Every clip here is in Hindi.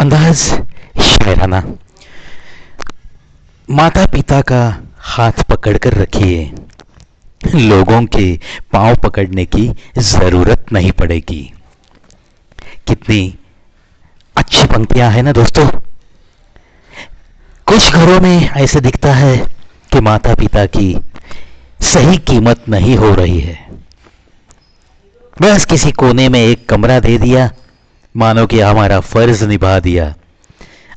अंदाज शायराना। माता पिता का हाथ पकड़कर रखिए, लोगों के पांव पकड़ने की जरूरत नहीं पड़ेगी। कितनी अच्छी पंक्तियां हैं ना दोस्तों। कुछ घरों में ऐसे दिखता है कि माता पिता की सही कीमत नहीं हो रही है। बस किसी कोने में एक कमरा दे दिया, मानो कि हमारा फर्ज निभा दिया,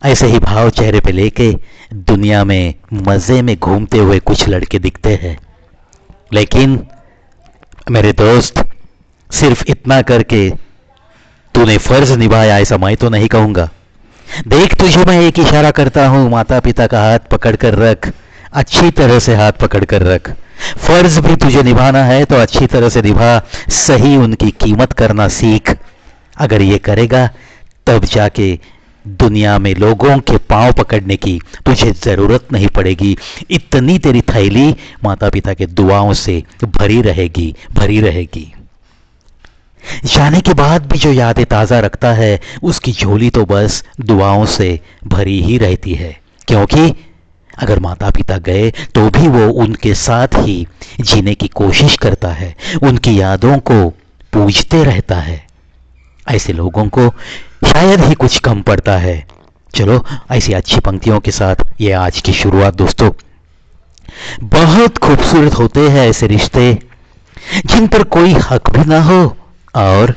ऐसे ही भाव चेहरे पे लेके दुनिया में मजे में घूमते हुए कुछ लड़के दिखते हैं। लेकिन मेरे दोस्त, सिर्फ इतना करके तूने फर्ज निभाया ऐसा मैं तो नहीं कहूंगा। देख, तुझे मैं एक इशारा करता हूं, माता पिता का हाथ पकड़ कर रख, अच्छी तरह से हाथ पकड़ कर रख। फर्ज भी तुझे निभाना है तो अच्छी तरह से निभा, सही उनकी कीमत करना सीख। अगर ये करेगा तब जाके दुनिया में लोगों के पांव पकड़ने की तुझे जरूरत नहीं पड़ेगी। इतनी तेरी थैली माता पिता के दुआओं से भरी रहेगी, भरी रहेगी। जाने के बाद भी जो यादें ताज़ा रखता है, उसकी झोली तो बस दुआओं से भरी ही रहती है। क्योंकि अगर माता पिता गए तो भी वो उनके साथ ही जीने की कोशिश करता है, उनकी यादों को पूजते रहता है। ऐसे लोगों को शायद ही कुछ कम पड़ता है। चलो, ऐसी अच्छी पंक्तियों के साथ ये आज की शुरुआत दोस्तों। बहुत खूबसूरत होते हैं ऐसे रिश्ते जिन पर कोई हक भी ना हो और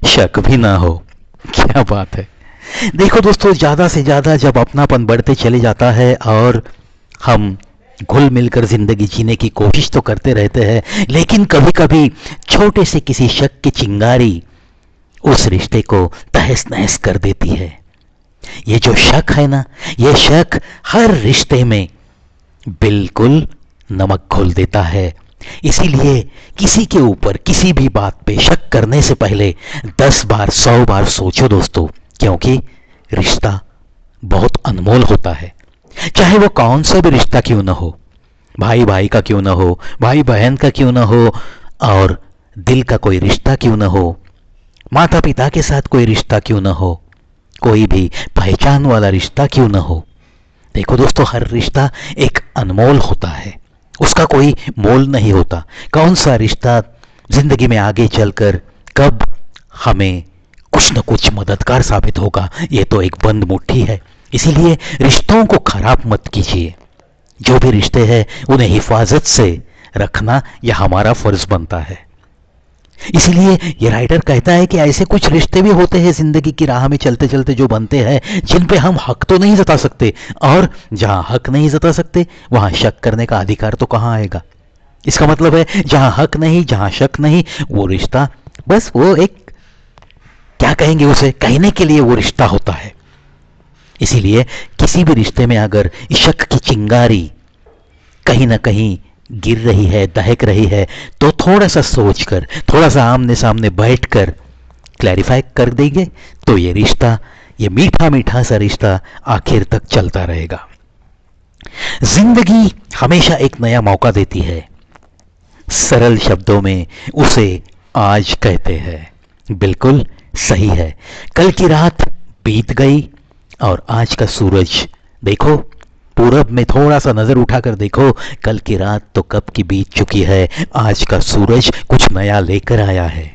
शक भी ना हो। क्या बात है। देखो दोस्तों, ज्यादा से ज्यादा जब अपनापन बढ़ते चले जाता है और हम घुल मिलकर जिंदगी जीने की कोशिश तो करते रहते हैं, लेकिन कभी कभी छोटे से किसी शक की चिंगारी उस रिश्ते को तहस नहस कर देती है। ये जो शक है ना, ये शक हर रिश्ते में बिल्कुल नमक घोल देता है। इसीलिए किसी के ऊपर किसी भी बात पे शक करने से पहले 10 बार 100 बार सोचो दोस्तों, क्योंकि रिश्ता बहुत अनमोल होता है। चाहे वो कौन सा भी रिश्ता क्यों ना हो, भाई भाई का क्यों ना हो, भाई बहन का क्यों ना हो, और दिल का कोई रिश्ता क्यों ना हो, माता पिता के साथ कोई रिश्ता क्यों ना हो, कोई भी पहचान वाला रिश्ता क्यों ना हो। देखो दोस्तों, हर रिश्ता एक अनमोल होता है, उसका कोई मोल नहीं होता। कौन सा रिश्ता जिंदगी में आगे चलकर कब हमें कुछ न कुछ मददगार साबित होगा, ये तो एक बंद मुट्ठी है। इसीलिए रिश्तों को खराब मत कीजिए। जो भी रिश्ते हैं उन्हें हिफाजत से रखना यह हमारा फर्ज बनता है। इसीलिए ये राइटर कहता है कि ऐसे कुछ रिश्ते भी होते हैं जिंदगी की राह में चलते चलते जो बनते हैं, जिन पे हम हक तो नहीं जता सकते, और जहां हक नहीं जता सकते वहां शक करने का अधिकार तो कहां आएगा। इसका मतलब है जहां हक नहीं, जहां शक नहीं, वो रिश्ता बस वो एक, क्या कहेंगे उसे, कहने के लिए वो रिश्ता होता है। इसीलिए किसी भी रिश्ते में अगर शक की चिंगारी कहीं ना कहीं गिर रही है, दहक रही है, तो थोड़ा सा सोचकर, थोड़ा सा आमने सामने बैठकर क्लैरिफाई कर देंगे तो ये रिश्ता, ये मीठा मीठा सा रिश्ता आखिर तक चलता रहेगा। जिंदगी हमेशा एक नया मौका देती है, सरल शब्दों में उसे आज कहते हैं। बिल्कुल सही है। कल की रात बीत गई और आज का सूरज देखो, पूरब में थोड़ा सा नजर उठाकर देखो, कल की रात तो कब की बीत चुकी है, आज का सूरज कुछ नया लेकर आया है।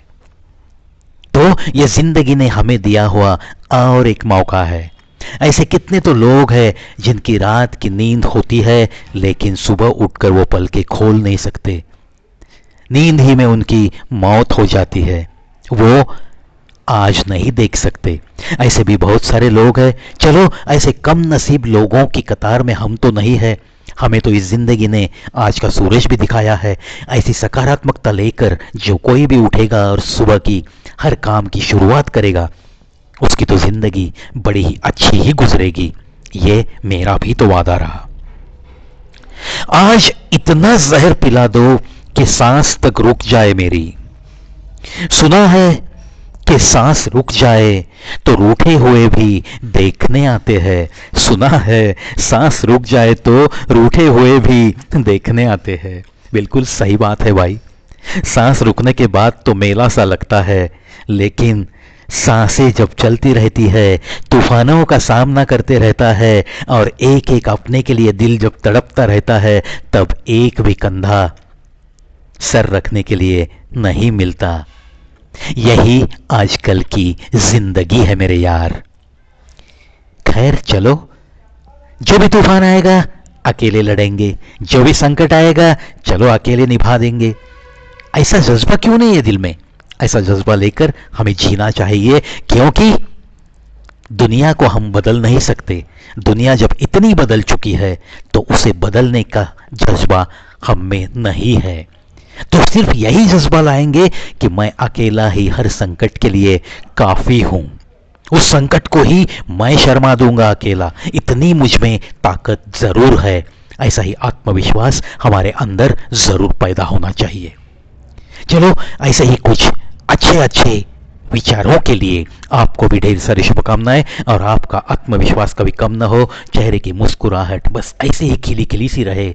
तो ये जिंदगी ने हमें दिया हुआ और एक मौका है। ऐसे कितने तो लोग हैं जिनकी रात की नींद होती है लेकिन सुबह उठकर वो पलके खोल नहीं सकते, नींद ही में उनकी मौत हो जाती है, वो आज नहीं देख सकते। ऐसे भी बहुत सारे लोग हैं। चलो, ऐसे कम नसीब लोगों की कतार में हम तो नहीं है, हमें तो इस जिंदगी ने आज का सूरज भी दिखाया है। ऐसी सकारात्मकता लेकर जो कोई भी उठेगा और सुबह की हर काम की शुरुआत करेगा, उसकी तो जिंदगी बड़ी ही अच्छी ही गुजरेगी। ये मेरा भी तो वादा रहा। आज इतना जहर पिला दो कि सांस तक रुक जाए मेरी। सुना है कि सांस रुक जाए तो रूठे हुए भी देखने आते हैं। सुना है सांस रुक जाए तो रूठे हुए भी देखने आते हैं। बिल्कुल सही बात है भाई। सांस रुकने के बाद तो मेला सा लगता है, लेकिन सांसें जब चलती रहती है, तूफानों का सामना करते रहता है, और एक एक अपने के लिए दिल जब तड़पता रहता है, तब एक भी कंधा सर रखने के लिए नहीं मिलता। यही आजकल की जिंदगी है मेरे यार। खैर चलो, जो भी तूफान आएगा अकेले लड़ेंगे, जो भी संकट आएगा चलो अकेले निभा देंगे। ऐसा जज्बा क्यों नहीं है दिल में? ऐसा जज्बा लेकर हमें जीना चाहिए, क्योंकि दुनिया को हम बदल नहीं सकते। दुनिया जब इतनी बदल चुकी है तो उसे बदलने का जज्बा हम में नहीं है। तो सिर्फ यही जज्बा लाएंगे कि मैं अकेला ही हर संकट के लिए काफी हूं। उस संकट को ही मैं शर्मा दूंगा अकेला, इतनी मुझ में ताकत जरूर है। ऐसा ही आत्मविश्वास हमारे अंदर जरूर पैदा होना चाहिए। चलो, ऐसे ही कुछ अच्छे अच्छे विचारों के लिए आपको भी ढेर सारी शुभकामनाएं, और आपका आत्मविश्वास कभी कम ना हो, चेहरे की मुस्कुराहट बस ऐसे ही खिली खिली सी रहे,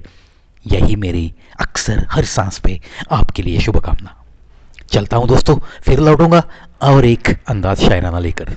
यही मेरी अक्सर हर सांस पे आपके लिए शुभकामना। चलता हूं दोस्तों, फिर लौटूंगा और एक अंदाज शायराना लेकर।